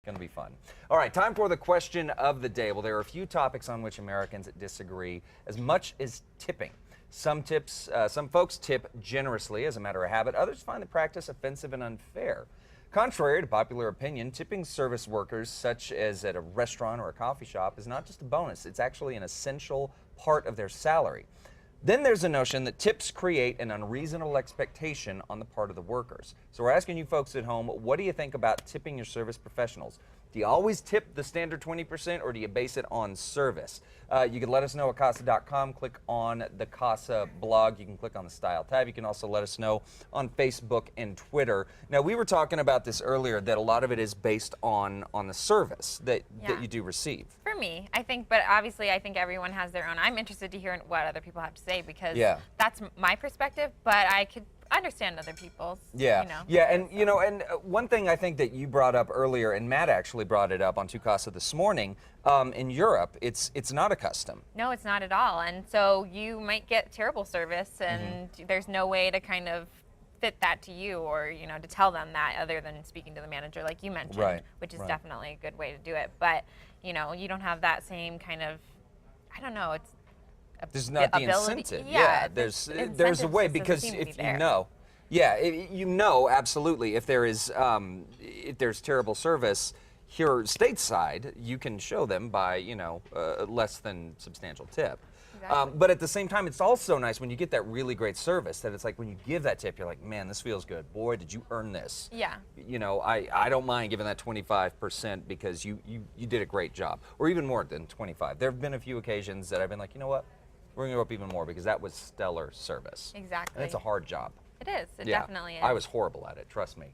Going to be fun. All right, time for the question of the day. Well, there are a few topics on which Americans disagree as much as tipping. Some folks tip generously as a matter of habit. Others find the practice offensive and unfair. Contrary to popular opinion, tipping service workers, such as at a restaurant or a coffee shop, is not just a bonus. It's actually an essential part of their salary. Then there's a notion that tips create an unreasonable expectation on the part of the workers. So we're asking you folks at home, what do you think about tipping your service professionals? Do you always tip the standard 20% or do you base it on service? You can let us know at CASA.com. Click on the CASA blog. You can click on the Style tab. You can also let us know on Facebook and Twitter. Now, we were talking about this earlier, that a lot of it is based on the service that you do receive. For me, I think, but obviously I think everyone has their own. I'm interested to hear what other people have to say because that's my perspective, but I could understand other people's. And one thing I think that you brought up earlier, and Matt actually brought it up on Tukasa this morning, in Europe, it's not a custom. No, it's not at all, and so you might get terrible service, and there's no way to kind of fit that to you, or to tell them that other than speaking to the manager, like you mentioned, which is definitely a good way to do it. But you don't have that same kind of, I don't know, it's. There's not the incentive. Yeah, there's a way, because if absolutely, if there's terrible service here stateside, you can show them by less than substantial tip. Exactly. But at the same time, it's also nice when you get that really great service that it's like when you give that tip, you're like, man, this feels good. Boy, did you earn this. Yeah. I don't mind giving that 25% because you did a great job, or even more than 25. There have been a few occasions that I've been like, you know what? We're going to go up even more because that was stellar service. Exactly. And it's a hard job. It is. It definitely is. I was horrible at it, trust me.